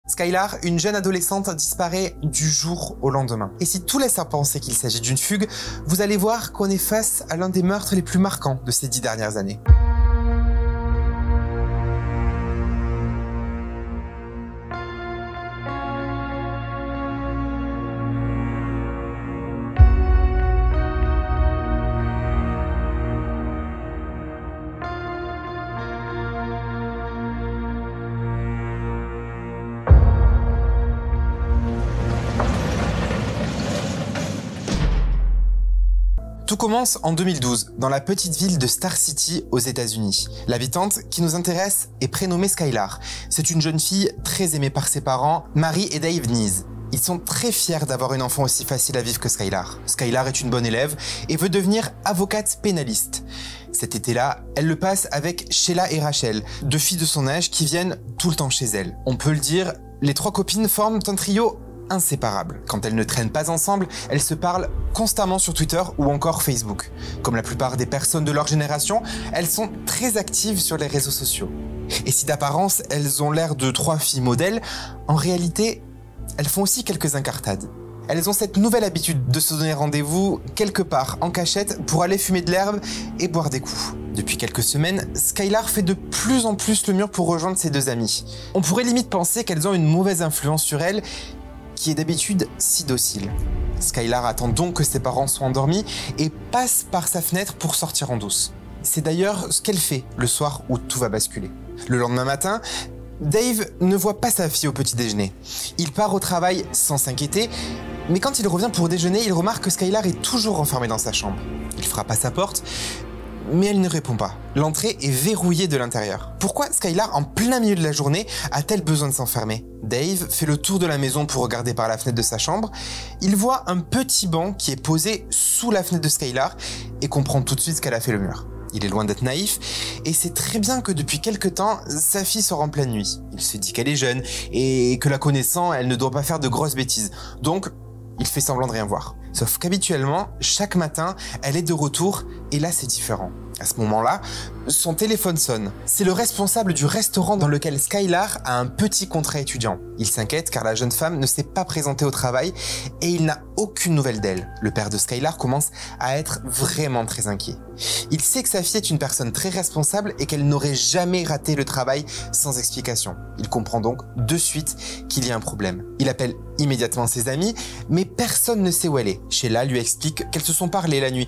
Skylar, une jeune adolescente, disparaît du jour au lendemain. Et si tout laisse à penser qu'il s'agit d'une fugue, vous allez voir qu'on est face à l'un des meurtres les plus marquants de ces 10 dernières années. Tout commence en 2012, dans la petite ville de Star City aux États-Unis. L'habitante qui nous intéresse est prénommée Skylar. C'est une jeune fille très aimée par ses parents, Mary et Dave Nees. Ils sont très fiers d'avoir une enfant aussi facile à vivre que Skylar. Skylar est une bonne élève et veut devenir avocate pénaliste. Cet été-là, elle le passe avec Sheila et Rachel, deux filles de son âge qui viennent tout le temps chez elle. On peut le dire, les trois copines forment un trio inséparables. Quand elles ne traînent pas ensemble, elles se parlent constamment sur Twitter ou encore Facebook. Comme la plupart des personnes de leur génération, elles sont très actives sur les réseaux sociaux. Et si d'apparence, elles ont l'air de trois filles modèles, en réalité, elles font aussi quelques incartades. Elles ont cette nouvelle habitude de se donner rendez-vous quelque part en cachette pour aller fumer de l'herbe et boire des coups. Depuis quelques semaines, Skylar fait de plus en plus le mur pour rejoindre ses deux amies. On pourrait limite penser qu'elles ont une mauvaise influence sur elle, qui est d'habitude si docile. Skylar attend donc que ses parents soient endormis et passe par sa fenêtre pour sortir en douce. C'est d'ailleurs ce qu'elle fait le soir où tout va basculer. Le lendemain matin, Dave ne voit pas sa fille au petit déjeuner. Il part au travail sans s'inquiéter, mais quand il revient pour déjeuner, il remarque que Skylar est toujours enfermée dans sa chambre. Il frappe à sa porte, mais elle ne répond pas. L'entrée est verrouillée de l'intérieur. Pourquoi Skylar, en plein milieu de la journée, a-t-elle besoin de s'enfermer? Dave fait le tour de la maison pour regarder par la fenêtre de sa chambre. Il voit un petit banc qui est posé sous la fenêtre de Skylar et comprend tout de suite ce qu'elle a fait le mur. Il est loin d'être naïf et sait très bien que depuis quelque temps, sa fille sort en pleine nuit. Il se dit qu'elle est jeune et que la connaissant, elle ne doit pas faire de grosses bêtises. Donc, il fait semblant de rien voir. Sauf qu'habituellement, chaque matin, elle est de retour et là c'est différent. À ce moment-là, son téléphone sonne. C'est le responsable du restaurant dans lequel Skylar a un petit contrat étudiant. Il s'inquiète car la jeune femme ne s'est pas présentée au travail et il n'a aucune nouvelle d'elle. Le père de Skylar commence à être vraiment très inquiet. Il sait que sa fille est une personne très responsable et qu'elle n'aurait jamais raté le travail sans explication. Il comprend donc de suite qu'il y a un problème. Il appelle immédiatement ses amis, mais personne ne sait où elle est. Sheila lui explique qu'elles se sont parlé la nuit,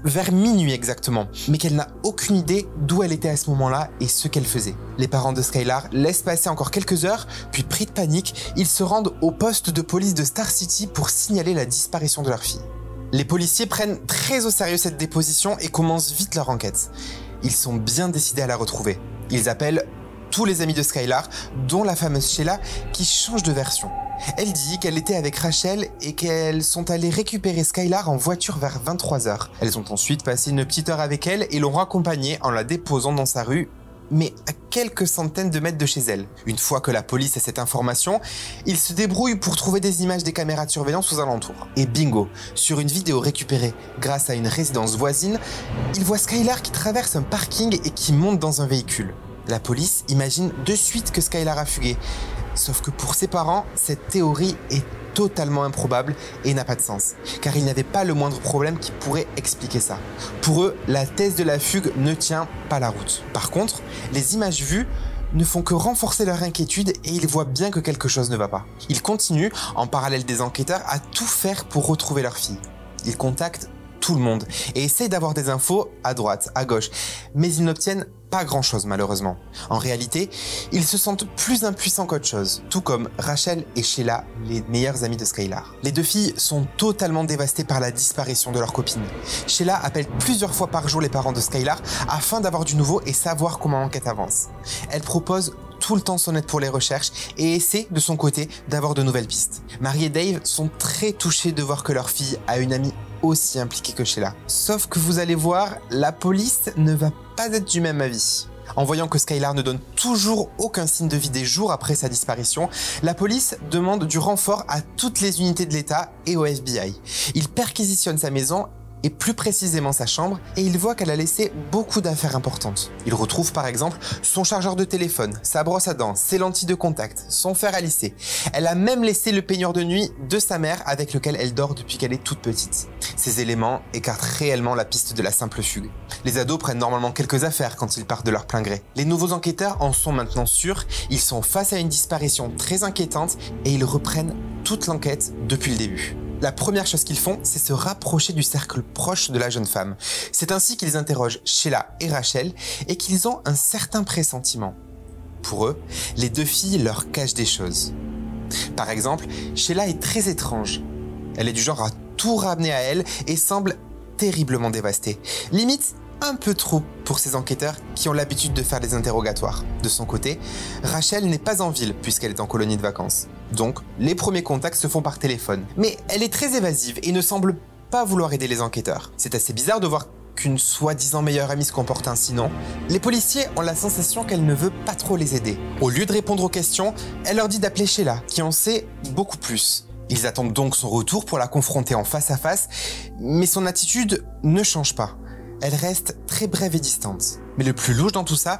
vers minuit exactement, mais qu'elle n'a aucune idée d'où elle était à ce moment-là et ce qu'elle faisait. Les parents de Skylar laissent passer encore quelques heures, puis pris de panique, ils se rendent au poste de police de Star City pour signaler la disparition de leur fille. Les policiers prennent très au sérieux cette déposition et commencent vite leur enquête. Ils sont bien décidés à la retrouver. Ils appellent tous les amis de Skylar, dont la fameuse Sheila, qui change de version. Elle dit qu'elle était avec Rachel et qu'elles sont allées récupérer Skylar en voiture vers 23h. Elles ont ensuite passé une petite heure avec elle et l'ont raccompagnée en la déposant dans sa rue, mais à quelques centaines de mètres de chez elle. Une fois que la police a cette information, ils se débrouillent pour trouver des images des caméras de surveillance aux alentours. Et bingo, sur une vidéo récupérée grâce à une résidence voisine, ils voient Skylar qui traverse un parking et qui monte dans un véhicule. La police imagine de suite que Skylar a fugué. Sauf que pour ses parents, cette théorie est totalement improbable et n'a pas de sens, car ils n'avaient pas le moindre problème qui pourrait expliquer ça. Pour eux, la thèse de la fugue ne tient pas la route. Par contre, les images vues ne font que renforcer leur inquiétude et ils voient bien que quelque chose ne va pas. Ils continuent, en parallèle des enquêteurs, à tout faire pour retrouver leur fille. Ils contactent tout le monde et essayent d'avoir des infos à droite, à gauche, mais ils n'obtiennent pas grand-chose malheureusement. En réalité, ils se sentent plus impuissants qu'autre chose, tout comme Rachel et Sheila, les meilleures amies de Skylar. Les deux filles sont totalement dévastées par la disparition de leur copine. Sheila appelle plusieurs fois par jour les parents de Skylar afin d'avoir du nouveau et savoir comment l'enquête avance. Elle propose tout le temps son aide pour les recherches et essaie de son côté d'avoir de nouvelles pistes. Mary et Dave sont très touchés de voir que leur fille a une amie aussi impliquée que Sheila. Sauf que vous allez voir, la police ne va pas être du même avis. En voyant que Skylar ne donne toujours aucun signe de vie des jours après sa disparition, la police demande du renfort à toutes les unités de l'État et au FBI. Ils perquisitionnent sa maison et plus précisément sa chambre, et il voit qu'elle a laissé beaucoup d'affaires importantes. Il retrouve par exemple son chargeur de téléphone, sa brosse à dents, ses lentilles de contact, son fer à lisser. Elle a même laissé le peignoir de nuit de sa mère avec lequel elle dort depuis qu'elle est toute petite. Ces éléments écartent réellement la piste de la simple fugue. Les ados prennent normalement quelques affaires quand ils partent de leur plein gré. Les nouveaux enquêteurs en sont maintenant sûrs, ils sont face à une disparition très inquiétante et ils reprennent toute l'enquête depuis le début. La première chose qu'ils font, c'est se rapprocher du cercle proche de la jeune femme. C'est ainsi qu'ils interrogent Sheila et Rachel et qu'ils ont un certain pressentiment. Pour eux, les deux filles leur cachent des choses. Par exemple, Sheila est très étrange. Elle est du genre à tout ramener à elle et semble terriblement dévastée. Limite, un peu trop pour ces enquêteurs qui ont l'habitude de faire des interrogatoires. De son côté, Rachel n'est pas en ville puisqu'elle est en colonie de vacances. Donc, les premiers contacts se font par téléphone. Mais elle est très évasive et ne semble pas vouloir aider les enquêteurs. C'est assez bizarre de voir qu'une soi-disant meilleure amie se comporte ainsi, non? Les policiers ont la sensation qu'elle ne veut pas trop les aider. Au lieu de répondre aux questions, elle leur dit d'appeler Sheila, qui en sait beaucoup plus. Ils attendent donc son retour pour la confronter en face à face, mais son attitude ne change pas. Elle reste très brève et distante. Mais le plus louche dans tout ça,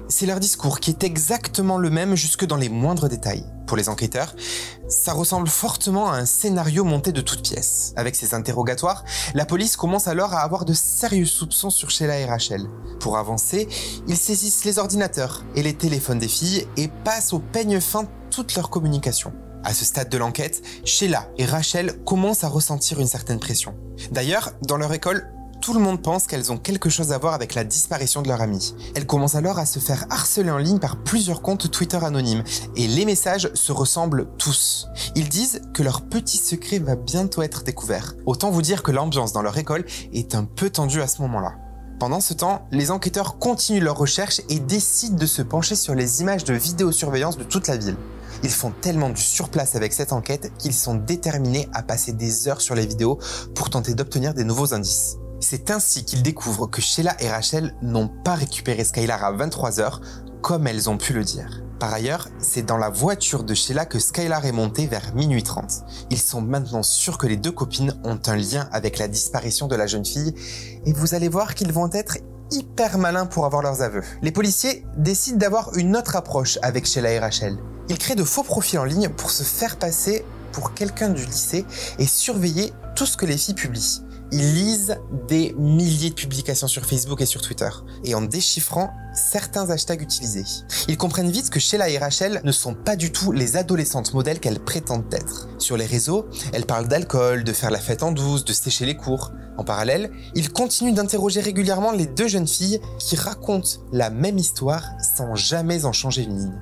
c'est leur discours qui est exactement le même jusque dans les moindres détails. Pour les enquêteurs, ça ressemble fortement à un scénario monté de toutes pièces. Avec ces interrogatoires, la police commence alors à avoir de sérieux soupçons sur Sheila et Rachel. Pour avancer, ils saisissent les ordinateurs et les téléphones des filles et passent au peigne fin toute leur communication. À ce stade de l'enquête, Sheila et Rachel commencent à ressentir une certaine pression. D'ailleurs, dans leur école, tout le monde pense qu'elles ont quelque chose à voir avec la disparition de leur amie. Elles commencent alors à se faire harceler en ligne par plusieurs comptes Twitter anonymes et les messages se ressemblent tous. Ils disent que leur petit secret va bientôt être découvert. Autant vous dire que l'ambiance dans leur école est un peu tendue à ce moment-là. Pendant ce temps, les enquêteurs continuent leurs recherches et décident de se pencher sur les images de vidéosurveillance de toute la ville. Ils font tellement du surplace avec cette enquête qu'ils sont déterminés à passer des heures sur les vidéos pour tenter d'obtenir des nouveaux indices. C'est ainsi qu'ils découvrent que Sheila et Rachel n'ont pas récupéré Skylar à 23h, comme elles ont pu le dire. Par ailleurs, c'est dans la voiture de Sheila que Skylar est montée vers minuit 30. Ils sont maintenant sûrs que les deux copines ont un lien avec la disparition de la jeune fille, et vous allez voir qu'ils vont être hyper malins pour avoir leurs aveux. Les policiers décident d'avoir une autre approche avec Sheila et Rachel. Ils créent de faux profils en ligne pour se faire passer pour quelqu'un du lycée et surveiller tout ce que les filles publient. Ils lisent des milliers de publications sur Facebook et sur Twitter, et en déchiffrant certains hashtags utilisés. Ils comprennent vite que Sheila et Rachel ne sont pas du tout les adolescentes modèles qu'elles prétendent être. Sur les réseaux, elles parlent d'alcool, de faire la fête en douce, de sécher les cours. En parallèle, ils continuent d'interroger régulièrement les deux jeunes filles qui racontent la même histoire sans jamais en changer une ligne.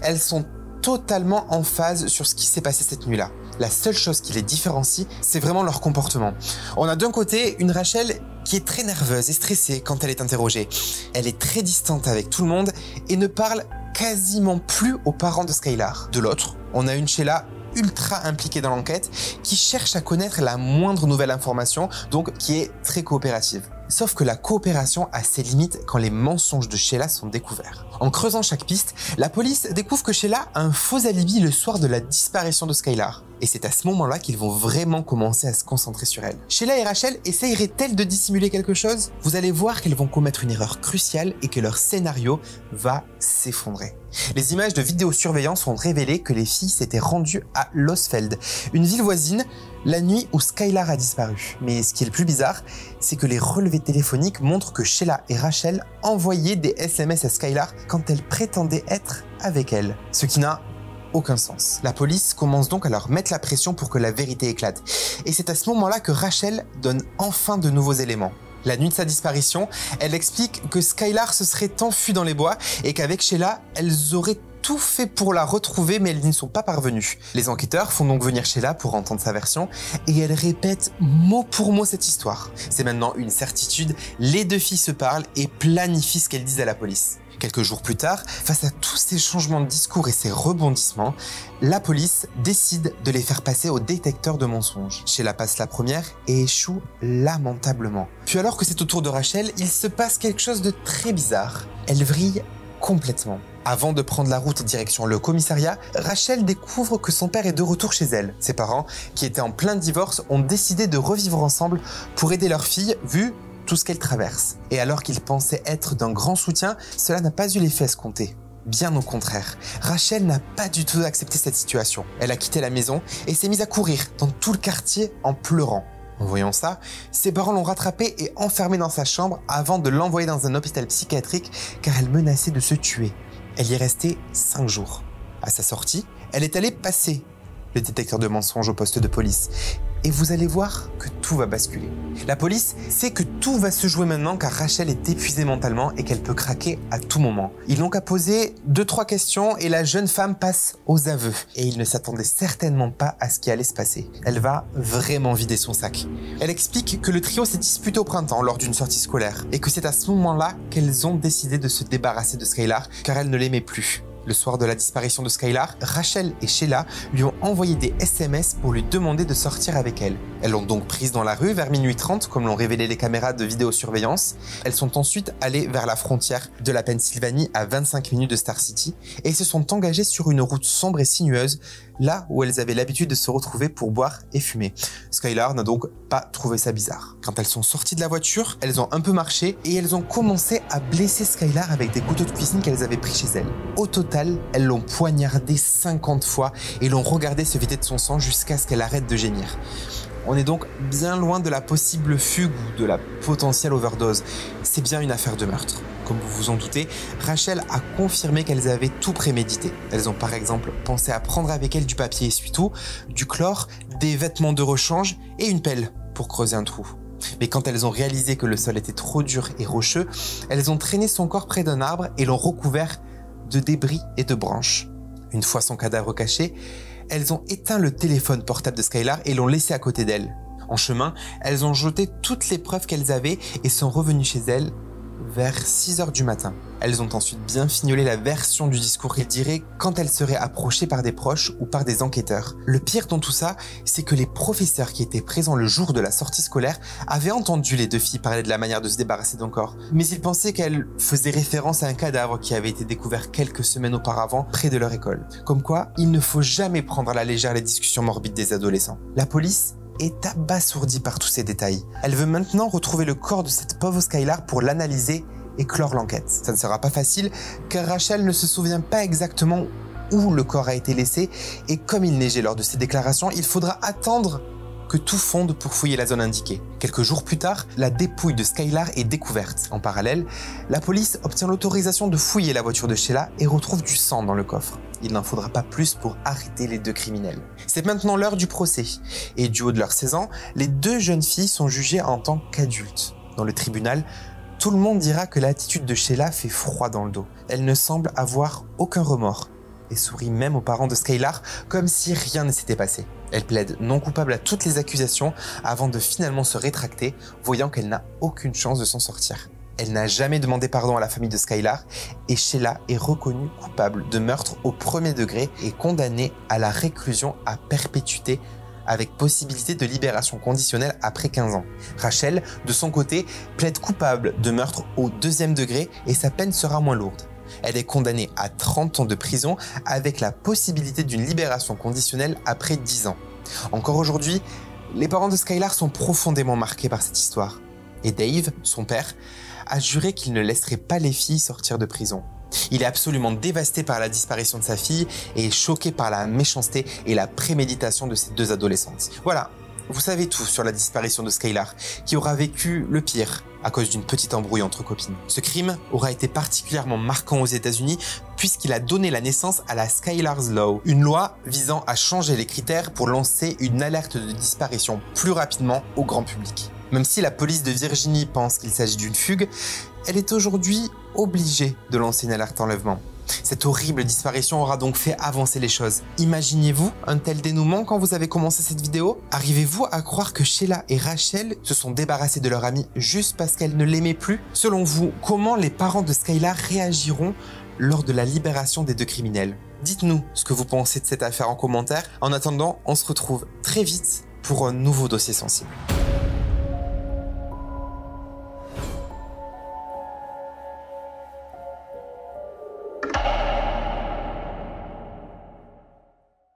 Elles sont totalement en phase sur ce qui s'est passé cette nuit-là. La seule chose qui les différencie, c'est vraiment leur comportement. On a d'un côté une Rachel qui est très nerveuse et stressée quand elle est interrogée. Elle est très distante avec tout le monde et ne parle quasiment plus aux parents de Skylar. De l'autre, on a une Sheila ultra impliquée dans l'enquête qui cherche à connaître la moindre nouvelle information, donc qui est très coopérative. Sauf que la coopération a ses limites quand les mensonges de Sheila sont découverts. En creusant chaque piste, la police découvre que Sheila a un faux alibi le soir de la disparition de Skylar. Et c'est à ce moment-là qu'ils vont vraiment commencer à se concentrer sur elle. Sheila et Rachel essayeraient-elles de dissimuler quelque chose? Vous allez voir qu'elles vont commettre une erreur cruciale et que leur scénario va s'effondrer. Les images de vidéosurveillance ont révélé que les filles s'étaient rendues à Losfeld, une ville voisine, la nuit où Skylar a disparu. Mais ce qui est le plus bizarre, c'est que les relevés téléphoniques montrent que Sheila et Rachel envoyaient des SMS à Skylar quand elle prétendait être avec elle. Ce qui n'a aucun sens. La police commence donc à leur mettre la pression pour que la vérité éclate. Et c'est à ce moment-là que Rachel donne enfin de nouveaux éléments. La nuit de sa disparition, elle explique que Skylar se serait enfuie dans les bois et qu'avec Sheila, elles auraient tout fait pour la retrouver mais elles n'y sont pas parvenues. Les enquêteurs font donc venir Sheila pour entendre sa version et elle répète mot pour mot cette histoire. C'est maintenant une certitude, les deux filles se parlent et planifient ce qu'elles disent à la police. Quelques jours plus tard, face à tous ces changements de discours et ces rebondissements, la police décide de les faire passer au détecteur de mensonges. Sheila passe la première et échoue lamentablement. Puis alors que c'est au tour de Rachel, il se passe quelque chose de très bizarre. Elle vrille complètement. Avant de prendre la route direction le commissariat, Rachel découvre que son père est de retour chez elle. Ses parents, qui étaient en plein divorce, ont décidé de revivre ensemble pour aider leur fille, vu tout ce qu'elle traverse. Et alors qu'ils pensaient être d'un grand soutien, cela n'a pas eu l'effet escompté. Bien au contraire, Rachel n'a pas du tout accepté cette situation. Elle a quitté la maison et s'est mise à courir dans tout le quartier en pleurant. En voyant ça, ses parents l'ont rattrapée et enfermée dans sa chambre avant de l'envoyer dans un hôpital psychiatrique car elle menaçait de se tuer. Elle y est restée 5 jours. À sa sortie, elle est allée passer le détecteur de mensonges au poste de police. Et vous allez voir que tout va basculer. La police sait que tout va se jouer maintenant car Rachel est épuisée mentalement et qu'elle peut craquer à tout moment. Ils n'ont qu'à poser 2-3 questions et la jeune femme passe aux aveux. Et ils ne s'attendaient certainement pas à ce qui allait se passer. Elle va vraiment vider son sac. Elle explique que le trio s'est disputé au printemps lors d'une sortie scolaire et que c'est à ce moment-là qu'elles ont décidé de se débarrasser de Skylar car elle ne l'aimait plus. Le soir de la disparition de Skylar, Rachel et Sheila lui ont envoyé des SMS pour lui demander de sortir avec elles. Elles l'ont donc prise dans la rue vers minuit 30, comme l'ont révélé les caméras de vidéosurveillance. Elles sont ensuite allées vers la frontière de la Pennsylvanie à 25 minutes de Star City et se sont engagées sur une route sombre et sinueuse, là où elles avaient l'habitude de se retrouver pour boire et fumer. Skylar n'a donc pas trouvé ça bizarre. Quand elles sont sorties de la voiture, elles ont un peu marché et elles ont commencé à blesser Skylar avec des couteaux de cuisine qu'elles avaient pris chez elles. Au total, elles l'ont poignardée 50 fois et l'ont regardée se vider de son sang jusqu'à ce qu'elle arrête de gémir. On est donc bien loin de la possible fugue ou de la potentielle overdose. C'est bien une affaire de meurtre. Comme vous vous en doutez, Rachel a confirmé qu'elles avaient tout prémédité. Elles ont par exemple pensé à prendre avec elles du papier essuie-tout, du chlore, des vêtements de rechange et une pelle pour creuser un trou. Mais quand elles ont réalisé que le sol était trop dur et rocheux, elles ont traîné son corps près d'un arbre et l'ont recouvert de débris et de branches. Une fois son cadavre caché, elles ont éteint le téléphone portable de Skylar et l'ont laissé à côté d'elle. En chemin, elles ont jeté toutes les preuves qu'elles avaient et sont revenues chez elles vers 6 h du matin. Elles ont ensuite bien fignolé la version du discours qu'elles diraient quand elles seraient approchées par des proches ou par des enquêteurs. Le pire dans tout ça, c'est que les professeurs qui étaient présents le jour de la sortie scolaire avaient entendu les deux filles parler de la manière de se débarrasser d'un corps. Mais ils pensaient qu'elles faisaient référence à un cadavre qui avait été découvert quelques semaines auparavant près de leur école. Comme quoi, il ne faut jamais prendre à la légère les discussions morbides des adolescents. La police est abasourdie par tous ces détails. Elle veut maintenant retrouver le corps de cette pauvre Skylar pour l'analyser et clore l'enquête. Ça ne sera pas facile car Rachel ne se souvient pas exactement où le corps a été laissé et comme il neigeait lors de ses déclarations, il faudra attendre que tout fonde pour fouiller la zone indiquée. Quelques jours plus tard, la dépouille de Skylar est découverte. En parallèle, la police obtient l'autorisation de fouiller la voiture de Sheila et retrouve du sang dans le coffre. Il n'en faudra pas plus pour arrêter les deux criminels. C'est maintenant l'heure du procès. Et du haut de leurs 16 ans, les deux jeunes filles sont jugées en tant qu'adultes. Dans le tribunal, tout le monde dira que l'attitude de Sheila fait froid dans le dos. Elle ne semble avoir aucun remords et sourit même aux parents de Skylar comme si rien ne s'était passé. Elle plaide non coupable à toutes les accusations avant de finalement se rétracter, voyant qu'elle n'a aucune chance de s'en sortir. Elle n'a jamais demandé pardon à la famille de Skylar et Sheila est reconnue coupable de meurtre au premier degré et condamnée à la réclusion à perpétuité avec possibilité de libération conditionnelle après 15 ans. Rachel, de son côté, plaide coupable de meurtre au deuxième degré et sa peine sera moins lourde. Elle est condamnée à 30 ans de prison avec la possibilité d'une libération conditionnelle après 10 ans. Encore aujourd'hui, les parents de Skylar sont profondément marqués par cette histoire. Et Dave, son père, a juré qu'il ne laisserait pas les filles sortir de prison. Il est absolument dévasté par la disparition de sa fille et est choqué par la méchanceté et la préméditation de ces deux adolescentes. Voilà, vous savez tout sur la disparition de Skylar, qui aura vécu le pire à cause d'une petite embrouille entre copines. Ce crime aura été particulièrement marquant aux États-Unis puisqu'il a donné la naissance à la Skylar's Law, une loi visant à changer les critères pour lancer une alerte de disparition plus rapidement au grand public. Même si la police de Virginie pense qu'il s'agit d'une fugue, elle est aujourd'hui obligée de lancer une alerte enlèvement. Cette horrible disparition aura donc fait avancer les choses. Imaginez-vous un tel dénouement quand vous avez commencé cette vidéo? Arrivez-vous à croire que Sheila et Rachel se sont débarrassées de leur amie juste parce qu'elles ne l'aimaient plus? Selon vous, comment les parents de Skylar réagiront lors de la libération des deux criminels? Dites-nous ce que vous pensez de cette affaire en commentaire. En attendant, on se retrouve très vite pour un nouveau dossier sensible.